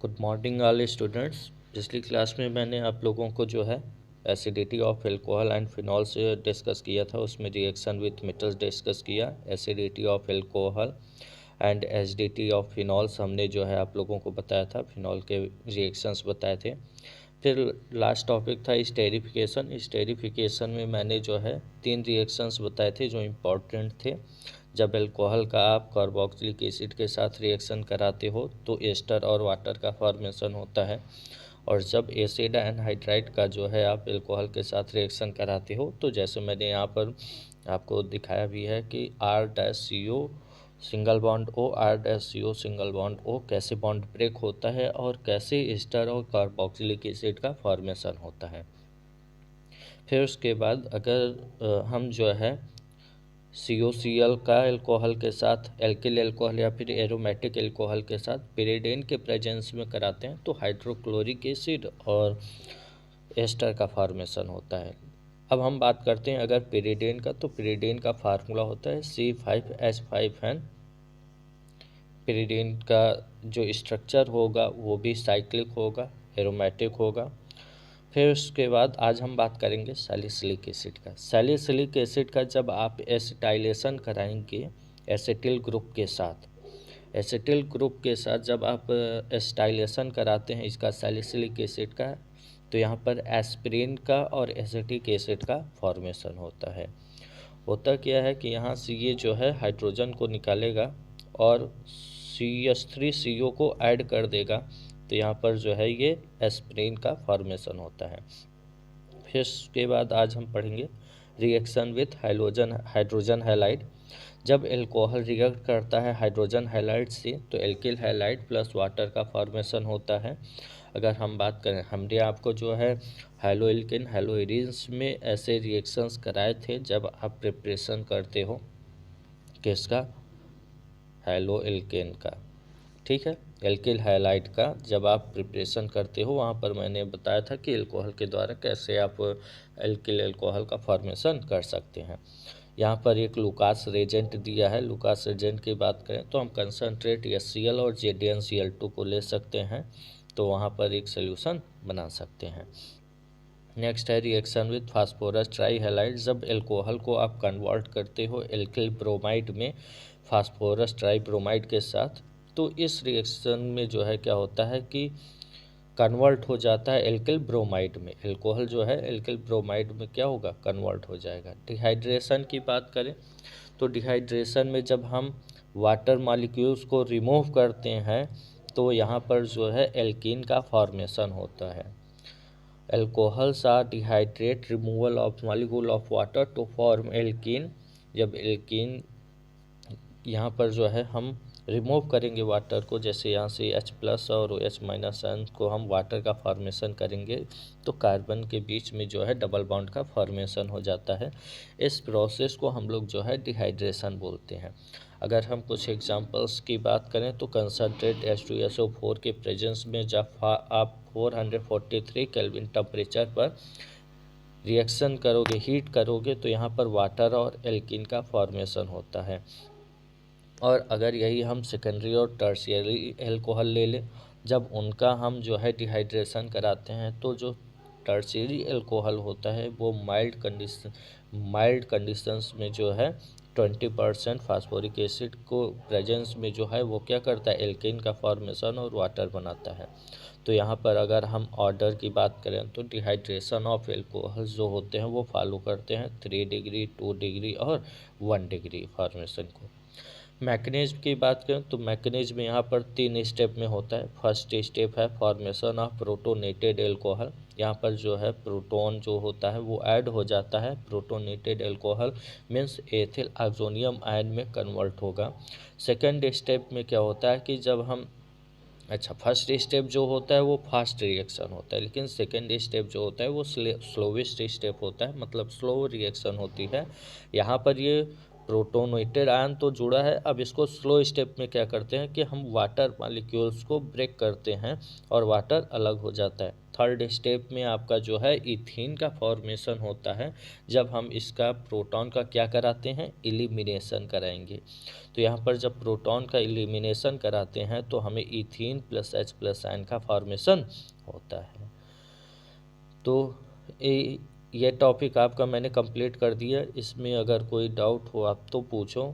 Good morning all students. पिछली class में मैंने आप लोगों को जो है acidity of alcohol and phenol से डिस्कस किया था। उसमें रिएक्शन विथ मेटल्स डिस्कस किया, acidity of alcohol and acidity of phenols हमने जो है आप लोगों को बताया था, फिनॉल के रिएक्शंस बताए थे। फिर लास्ट टॉपिक था स्टेरिफिकेशन। स्टेरिफिकेशन में मैंने जो है 3 रिएक्शंस बताए थे जो इम्पॉर्टेंट थे। जब अल्कोहल का आप कार्बोक्सिलिक एसिड के साथ रिएक्शन कराते हो तो एस्टर और वाटर का फॉर्मेशन होता है, और जब एसिड एनहाइड्राइड का जो है आप अल्कोहल के साथ रिएक्शन कराते हो तो जैसे मैंने यहाँ पर आपको दिखाया भी है कि R-CO single bond O, R-CO single bond O कैसे बॉन्ड ब्रेक होता है और कैसे एस्टर और कार्बोक्सिलिक एसिड का फॉर्मेशन होता है। फिर उसके बाद अगर हम जो है COCl का अल्कोहल के साथ एल्किल अल्कोहल या फिर एरोमेटिक अल्कोहल के साथ पिरिडीन के प्रेजेंस में कराते हैं तो हाइड्रोक्लोरिक एसिड और एस्टर का फॉर्मेशन होता है। अब हम बात करते हैं अगर पिरिडीन का, तो पिरिडीन का फार्मूला होता है C5H5N। पिरिडीन का जो स्ट्रक्चर होगा वो भी साइक्लिक होगा, एरोमेटिक होगा। फिर उसके बाद आज हम बात करेंगे सैलिसिलिक एसिड का। सैलिसिलिक एसिड का जब आप एसिटाइलेशन कराएंगे एसिटिल ग्रुप के साथ, एसिटिल ग्रुप के साथ जब आप एसिटाइलेशन कराते हैं इसका सैलिसिलिक एसिड का, तो यहाँ पर एस्पिरिन का और एसिटिक एसिड का फॉर्मेशन होता है। होता क्या है कि यहाँ से ये जो है हाइड्रोजन को निकालेगा और CH3CO को ऐड कर देगा, तो यहाँ पर जो है ये एस्पिरिन का फॉर्मेशन होता है। फिर उसके बाद आज हम पढ़ेंगे रिएक्शन विथ हाइड्रोजन हैलाइड। जब एल्कोहल रिएक्ट करता है हाइड्रोजन हैलाइड से तो एल्किल हैलाइड प्लस वाटर का फॉर्मेशन होता है। अगर हम बात करें, हमने आपको जो है हैलोइल्किन हैलोइरिन्स में ऐसे रिएक्शंस कराए थे जब आप प्रिपरेशन करते हो किसका, हैलोइल्किन का, ठीक है, एल्किल हैलाइड का जब आप प्रिपरेशन करते हो वहाँ पर मैंने बताया था कि एल्कोहल के द्वारा कैसे आप एल्किल एल्कोहल का फॉर्मेशन कर सकते हैं। यहाँ पर एक लुकास रेजेंट दिया है। लुकास रेजेंट की बात करें तो हम कंसनट्रेट HCl और ZnCl2 को ले सकते हैं, तो वहाँ पर एक सोल्यूशन बना सकते हैं। नेक्स्ट है रिएक्शन विथ फास्फोरस ट्राईहैलाइड। जब एल्कोहल को आप कन्वर्ट करते हो एल्किल ब्रोमाइड में फास्फोरस ट्राईब्रोमाइड के साथ, तो इस रिएक्शन में जो है क्या होता है कि कन्वर्ट हो जाता है एल्किल ब्रोमाइड में। एल्कोहल जो है एल्किल ब्रोमाइड में क्या होगा, कन्वर्ट हो जाएगा। डिहाइड्रेशन की बात करें तो डिहाइड्रेशन में जब हम वाटर मॉलिक्यूल्स को रिमूव करते हैं तो यहाँ पर जो है एल्कीन का फॉर्मेशन होता है। Alcohols are dehydrate removal of molecule of water to form alkene। जब एल्कीन यहाँ पर जो है हम रिमूव करेंगे वाटर को, जैसे यहाँ से H+ और H- को हम वाटर का फॉर्मेशन करेंगे तो कार्बन के बीच में जो है डबल बॉन्ड का फॉर्मेशन हो जाता है। इस प्रोसेस को हम लोग जो है डिहाइड्रेशन बोलते हैं। अगर हम कुछ एग्जांपल्स की बात करें तो कंसनट्रेट H2SO4 के प्रेजेंस में जब आप 443 केल्विन टेम्परेचर पर रिएक्शन करोगे, हीट करोगे, तो यहाँ पर वाटर और एल्कीन का फॉर्मेशन होता है। और अगर यही हम सेकेंडरी और टर्शियरी एल्कोहल ले लें, जब उनका हम जो है डिहाइड्रेशन कराते हैं तो जो टर्शियरी एल्कोहल होता है वो माइल्ड कंडीशंस में जो है 20% फास्फोरिक एसिड को प्रेजेंस में जो है वो क्या करता है, एल्केन का फॉर्मेशन और वाटर बनाता है। तो यहाँ पर अगर हम ऑर्डर की बात करें तो डिहाइड्रेशन ऑफ एल्कोहल जो होते हैं वो फॉलो करते हैं 3 डिग्री, 2 डिग्री और 1 डिग्री फॉर्मेशन को। मैकेनिज्म की बात करें तो मैकेनिज्म यहाँ पर 3 स्टेप में होता है। फर्स्ट स्टेप है फॉर्मेशन ऑफ प्रोटोनेटेड एल्कोहल। यहाँ पर जो है प्रोटॉन जो होता है वो ऐड हो जाता है। Protonated alcohol means ethyl oxonium ion में कन्वर्ट होगा। सेकेंड स्टेप में क्या होता है कि जब हम फर्स्ट स्टेप जो होता है वो फास्ट रिएक्शन होता है, लेकिन सेकेंड स्टेप जो होता है वो स्लोवेस्ट स्टेप होता है, मतलब स्लो रिएक्शन होती है। यहाँ पर ये प्रोटोनेटेड आयन तो जुड़ा है। अब इसको स्लो स्टेप में क्या करते हैं कि हम वाटर मॉलिक्यूल्स को ब्रेक करते हैं और वाटर अलग हो जाता है। थर्ड स्टेप में आपका जो है इथीन का फॉर्मेशन होता है, जब हम इसका प्रोटॉन का क्या कराते हैं, एलिमिनेशन कराएंगे। तो यहाँ पर जब प्रोटॉन का एलिमिनेशन कराते हैं तो हमें ethene plus H plus ion का फॉर्मेशन होता है। तो ये टॉपिक आपका मैंने कंप्लीट कर दिया। इसमें अगर कोई डाउट हो आप तो पूछो।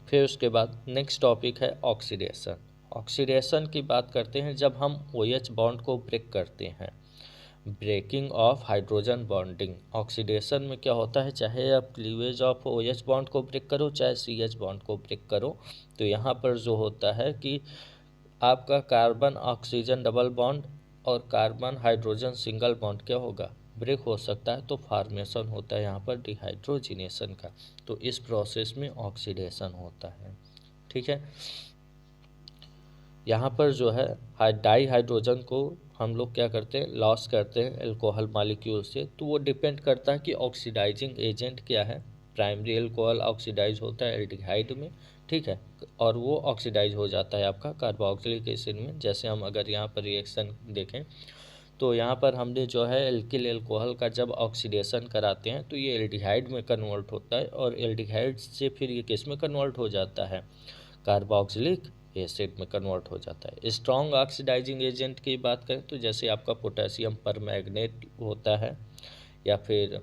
फिर उसके बाद नेक्स्ट टॉपिक है ऑक्सीडेशन। ऑक्सीडेशन की बात करते हैं जब हम OH बॉन्ड को ब्रेक करते हैं, breaking of hydrogen bonding. Oxidation में क्या होता है, चाहे आप क्लीवेज ऑफ OH बॉन्ड को ब्रेक करो चाहे CH बॉन्ड को ब्रेक करो, तो यहाँ पर जो होता है कि आपका कार्बन ऑक्सीजन डबल बॉन्ड और कार्बन हाइड्रोजन सिंगल बॉन्ड क्या होगा, ब्रेक हो सकता है। तो फॉर्मेशन होता है यहाँ पर डिहाइड्रोजिनेशन का। तो इस प्रोसेस में ऑक्सीडेशन होता है। ठीक है, यहाँ पर जो है डाई हाइड्रोजन को हम लोग क्या करते हैं, लॉस करते हैं अल्कोहल मॉलिक्यूल से। तो वो डिपेंड करता है कि ऑक्सीडाइजिंग एजेंट क्या है। प्राइमरी अल्कोहल ऑक्सीडाइज होता है एल्डिहाइड में, ठीक है, और वो ऑक्सीडाइज हो जाता है आपका कार्बोक्सिलिक एसिड में। जैसे हम अगर यहाँ पर रिएक्शन देखें तो यहाँ पर हमने जो है एल्किल अल्कोहल का जब ऑक्सीडेशन कराते हैं तो ये एल्डिहाइड में कन्वर्ट होता है, और एल्डिहाइड से फिर ये किस में कन्वर्ट हो जाता है, कार्बोक्सिलिक एसिड में कन्वर्ट हो जाता है। स्ट्रॉन्ग ऑक्सीडाइजिंग एजेंट की बात करें तो जैसे आपका पोटेशियम परमैंगनेट होता है, या फिर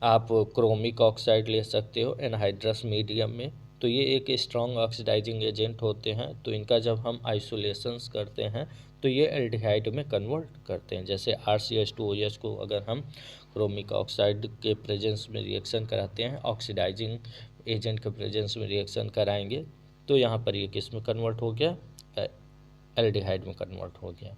आप क्रोमिक ऑक्साइड ले सकते हो एनहाइड्रस मीडियम में। तो ये एक स्ट्रॉन्ग ऑक्सीडाइजिंग एजेंट होते हैं। तो इनका जब हम आइसोलेशंस करते हैं तो ये एल्डिहाइड में कन्वर्ट करते हैं। जैसे RCH2OH को अगर हम क्रोमिक ऑक्साइड के प्रेजेंस में रिएक्शन कराते हैं, ऑक्सीडाइजिंग एजेंट के प्रेजेंस में रिएक्शन कराएंगे, तो यहाँ पर ये किस में कन्वर्ट हो गया, एल्डिहाइड में कन्वर्ट हो गया।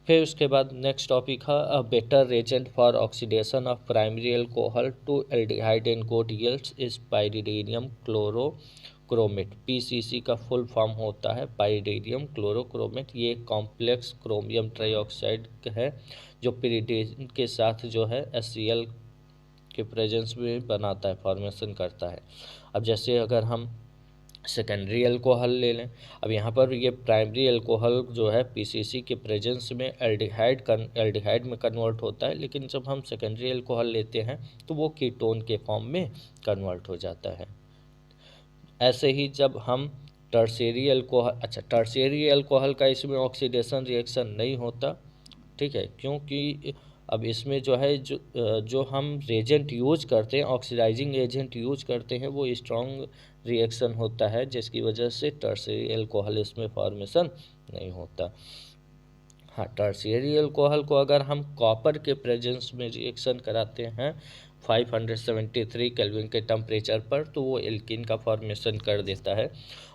फिर उसके बाद नेक्स्ट टॉपिक है a better agent for oxidation of primary alcohol to aldehyde and good yields is pyridinium chlorochromate. PCC का फुल फॉर्म होता है पाइरिडियम क्लोरोक्रोमेट। ये एक कॉम्प्लेक्स क्रोमियम ट्राइऑक्साइड है जो पिरिडीन के साथ जो है HCl के प्रेजेंस में बनाता है, फॉर्मेशन करता है। अब जैसे अगर हम सेकेंडरी अल्कोहल ले लें, अब यहाँ पर ये प्राइमरी अल्कोहल जो है PCC के प्रेजेंस में एल्डिहाइड में कन्वर्ट होता है, लेकिन जब हम सेकेंडरी अल्कोहल लेते हैं तो वो कीटोन के फॉर्म में कन्वर्ट हो जाता है। ऐसे ही जब हम टर्शियरी अल्कोहल का इसमें ऑक्सीडेशन रिएक्शन नहीं होता, ठीक है, क्योंकि अब इसमें जो है जो हम एजेंट यूज करते हैं, ऑक्सीडाइजिंग एजेंट यूज करते हैं, वो स्ट्रॉन्ग रिएक्शन होता है, जिसकी वजह से टर्शियरी अल्कोहल इसमें फॉर्मेशन नहीं होता। हाँ, टर्शियरी अल्कोहल को अगर हम कॉपर के प्रेजेंस में रिएक्शन कराते हैं 573 केल्विन के टेम्परेचर पर, तो वो एल्कीन का फॉर्मेशन कर देता है।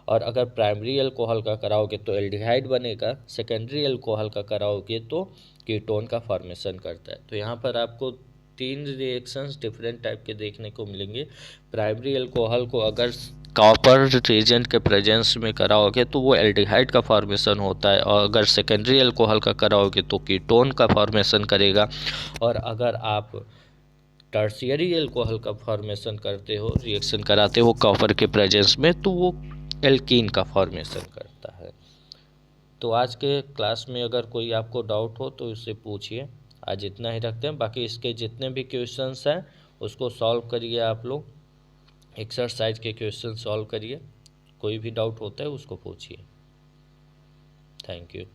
और अगर प्राइमरी अल्कोहल का कराओगे तो एल्डिहाइड बनेगा, सेकेंडरी अल्कोहल का कराओगे तो कीटोन का फॉर्मेशन करता है। तो यहाँ पर आपको 3 रिएक्शंस डिफरेंट टाइप के देखने को मिलेंगे। प्राइमरी अल्कोहल को अगर कॉपर रिएजेंट के प्रेजेंस में कराओगे तो वो एल्डिहाइड का फॉर्मेशन होता है, और अगर सेकेंडरी अल्कोहल का कराओगे तो कीटोन का फॉर्मेशन करेगा। और अगर आप टर्शियरी अल्कोहल का फॉर्मेशन करते हो, रिएक्शन कराते हो कॉपर के प्रेजेंस में, तो वो एल्कीन का फॉर्मेशन करता है। तो आज के क्लास में अगर कोई आपको डाउट हो तो इससे पूछिए। आज इतना ही रखते हैं, बाकी इसके जितने भी क्वेश्चंस हैं उसको सॉल्व करिए। आप लोग एक्सरसाइज के क्वेश्चन सॉल्व करिए, कोई भी डाउट होता है उसको पूछिए। Thank you.